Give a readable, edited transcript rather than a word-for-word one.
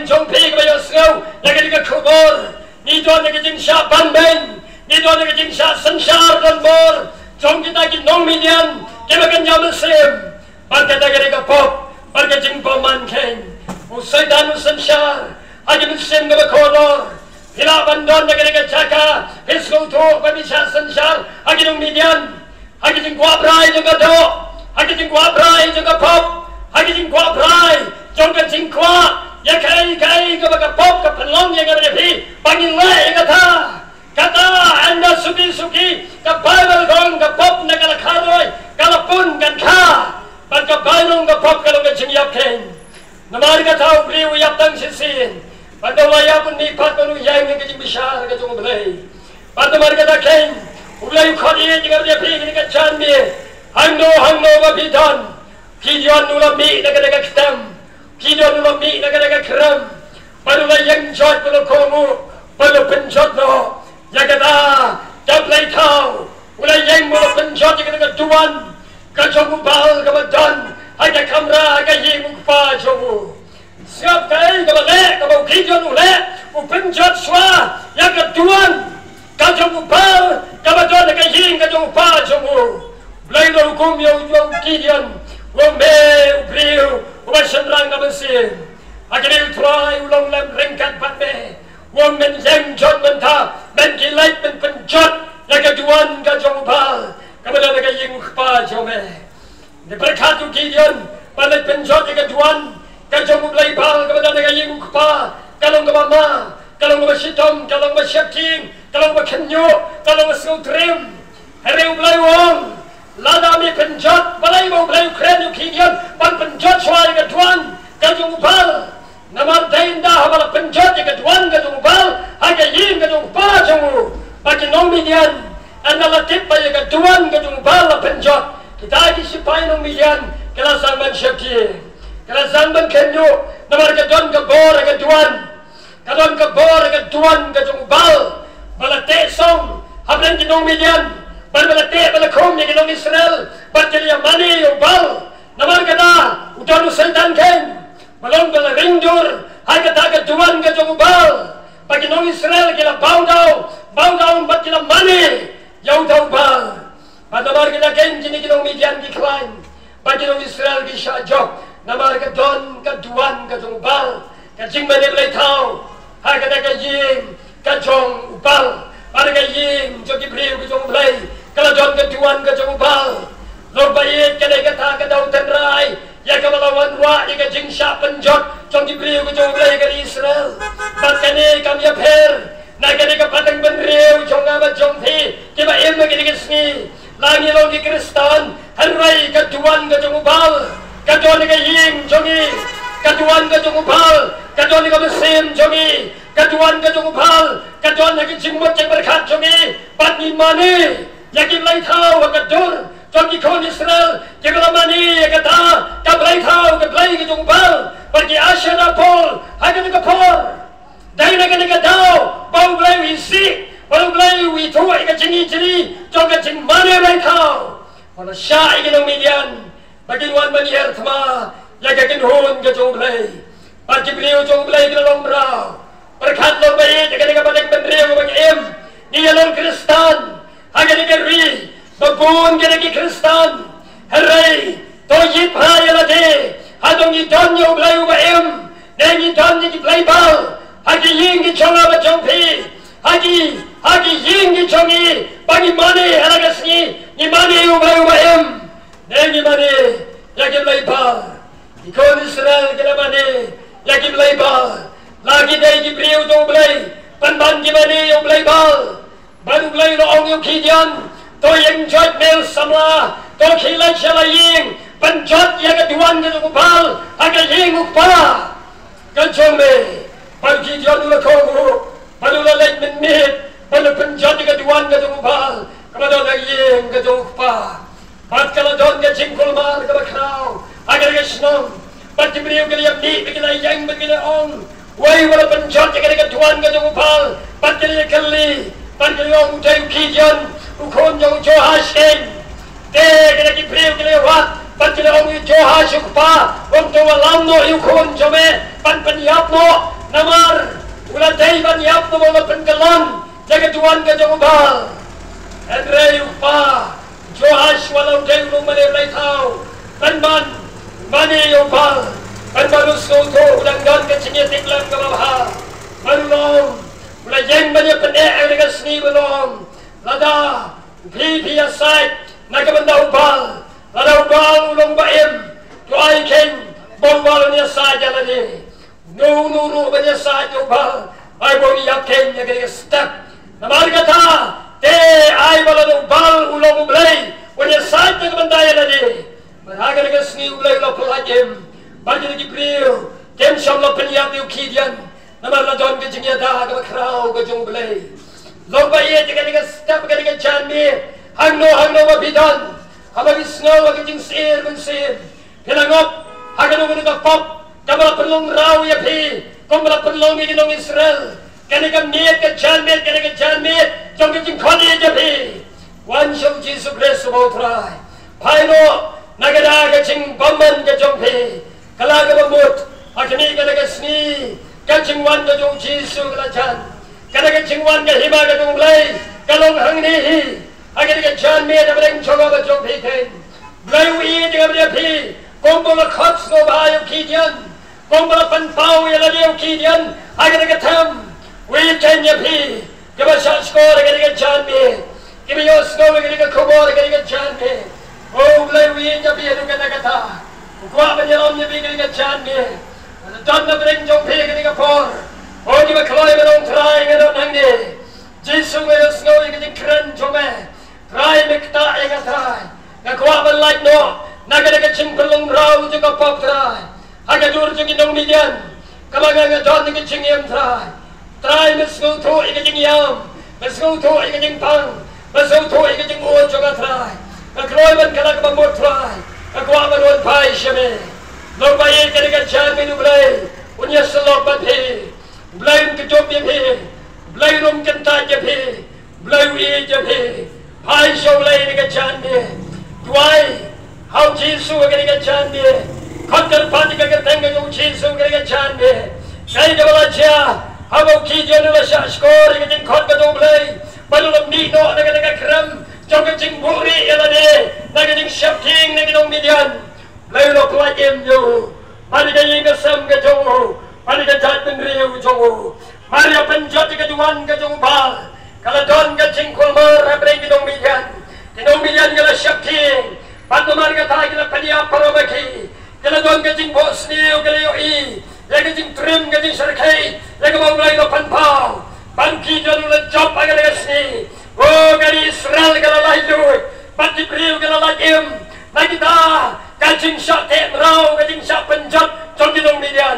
in trong phi cái bây giờ sâu là cái khâu bor ni đó là cái chính sa ban bên ni đó là cái chính sa sân sa dan bor trong kita cái nông midian cái mà cái nhau Muslim ban cái pop ban cái chính paman khen usaidan sân sa aja Muslim cái khoror hila bandon cái chaka hiskul tho cái bisa sân sa aja nông midian aja chính qua prai cho cái đó aja chính qua prai cho cái pop aja chính qua prai trong cái chính qua ya kai cái pop cái phần long yang ada di pangin lai kata anda suki cái Bible gong cái pop na kala kharoi kala pun kan kha pan cái Bible cái pop kalau cái chính yap khen namar cái thau priu yap tang sin pan do ya pun ni phat panu yang cái chính bisa cái jong belai pan namar cái ta khen ulai khodi cái ada di cái chan mi hangno wa bidon kidion ulami daga kitam kidion ulami daga kram panu la yang jot panu komu panu penjot no ya kata jap lai thau ulai yang mo penjot daga tuan ka jogu bal ka badan ai ka kamera ka ying pa jogu siap kai ka le ka bau kidion ule u penjot swa ya ka tuan ka jogu bal ka badan ka ying ka jogu pa jogu blai no kum yo kidion Wombe ubriu ubasenrang na mesin agri try ulong lem ringkat patme women yang jot mentah ben kilait ben penjot ya keduan ka jongpal kamala ka ying pa jome de berkatu kidion balai penjot ya keduan ka jongulai pal kamala ka ying pa kalong ka mama kalong ka sitom kalong ka syaking kalong ka kenyo kalong ka sutrim hari ulai wong lada mi penjot balai mau balai kren kidian pan penjot suai ke tuan ke jungpal namar dainda bala penjot ke tuan ke jungpal aga yin ke jungpal jungu bagi nong midian anda latip bagi ke tuan ke jungpal la penjot kita di sipai nong midian kala sangban syaki kala sangban kenyo namar ke don ke bor ke tuan kadon ke bor ke tuan ke jungpal bala te song habren di nong midian balbalate balakom ni kinong Israel batjali mani yo bal namar kata udan seitan ken balong bala ringdur hay kata ka duan ka jong bal bagi nong Israel kila bau daw batjala mani yo daw bal namar kita ken jini kinong Midian di klaim bagi nong Israel di syajok namar ka don ka duan ka jong bal ka jing mani lay tau hay kata ka ying ka jong bal para ka ying jogi priu ka jong blay kalau John keduan ke jengubal lor bayit ke kata ke daun tenrai ya ke melawan wa ya ke jingsya penjot jong diberi ke jengubal ke Israel makanya kami apher nak ke patang benriu jong amat jong pi tiba ilmu ke sini langi lo di Kristen harai keduan ke jengubal keduan ke ying jongi keduan ke jengubal keduan ke mesin jongi keduan ke jengubal keduan ke jingmut yang berkat jongi patni mani yakin lai thau ka dur trong ki kon Israel ke lamani kata ka lai thau ka lai ki jungbal pergi asyara pol hagan ka por dai na ka dau bau lai wi si bau lai wi thu ka jini trong ka jing mani lai thau wala sha ke nong Midian bagi wan mani her thma ya ka kin hon ka junglai pergi beliau junglai ke long brau berkat lor bayi ka padang benriu bagi em ni lor Kristen agar negeri babun negeri Kristen hari to yip hari lade adong idon yo blai uba em neng idon ni blai bal hagi ying ki chonga ba jongpi hagi ying ki chongi bagi mane haragasni ni mane uba em neng ni mane yagi blai bal ikon Israel kena mane yagi blai bal lagi dai ki priu to blai pan ki mane yo blai bal baru belai loong yung kidian to yang jod mel samla to kilai shala ying penjot yang keduan ke jungpal aga ying ukpa kanchong me baru kidian ula kogu baru lalek menmit baru penjot yang keduan ke jungpal kepada la ying ke jungpa bat kala don ke jingkul mar ke bakrau agar ke snong bat diberiu ke liam ni begila yang begila ong wai wala penjot yang keduan ke jungpal bat kali kali Panjang utai kijan ukon jauh jauh hasil, dek lagi priu kali wat pan kita orang Joha Shukpa untuk alam no yukun jome pan penyap no namar ulah day penyap no bola pengelan jaga tuan ke jomubal Andre Yukpa Johash walau day ulung malay tau pan man mani yukpa pan balus no to ulang gan ke cinyetik lang ke bawah malulong ulah jeng banyak penek dengan seni belum lada pipi aside nagamanda ubal lada ubal ulong baim tuai ken bongwal niya saja lagi no banyak saja ubal ay bongi yakin ya step namar kata te ay balada ubal ulong ublay banyak saja nagamanda lagi meraga dengan seni ublay lo pelajim bagi lagi priu kem syam lo penyap yu kidian namar ladon ke jingya ke krau ke jong ublay lo bayi dengan step dengan janmi hangno mabidan habagi snow aging sir bensir pilangop hagano gano pop kamala perlong raw ya pi kamala perlong ginong Israel kaniga miet ka janmi jong ging khani ya pi wan shau Jesus Christ botrai paino nagada ka jing bamman ka jong pi kalaga mamut akini kanaga sni ka jing wan ka jong Jesus kalajan kanaga jing wan ka hima ka jong lay kalong hangni hi agar ke jan me da bereng choga ba jong phi the blai wi de ga phi kong bo la khots no ba yu kidian kong bo la pan pau ya la yu kidian agar ke tham wi chen ya phi ke ba sha sko agar ke jan me ke ba yo sko agar ke khobor agar ke jan me o blai wi ya phi du ka na kata kwa ba ya om ya phi ke jan me dan na bereng jong phi ke por o ni ba khloi ba dong trai ga dong hang ni jisu ga yo sko agar ke kran jome try mekta ega try ngakwa ban like no naga ching pelong raw juga pop try haga dur jing dong midian kamaga nga don nga ching yam try mesgo to ega jing yam mesgo to ega jing pang mesgo to ega jing o juga try ngakroy ban kala ka mo try ngakwa ban won pai shame lo bai ka ga chan minu blai unya salok ban he blai ke job ye he blai rom kenta je he blai wi je he Hai show lay ni ka chan me tuai how Jesus ga ni ka chan me khatar pati ka tang ga u Jesus ga ni ka chan me kai ga bala cha how ki je no sha score ga jing khot ga do blai balum ni no na ga kram jong ga jing buri ya la de na ga jing shapting na ga dong midian blai lo kwa em yo mari ga yin ga sam ga jong mari ga jat ben riu jong mari pen jot ga duan ga jong ba kalau don ke cingkul mer abreng kidong milian gala syakti bantu marga ta gala pania parobaki gala don ke cing bosniu gala yoi ya ke cing trim ke cing serkai ya ke mau mulai pan pau banki jadu le job agak sini oh gari Israel gala laju banti priu gala lagim lagi ta kacing syakti merau kacing syak penjat jong kidong milian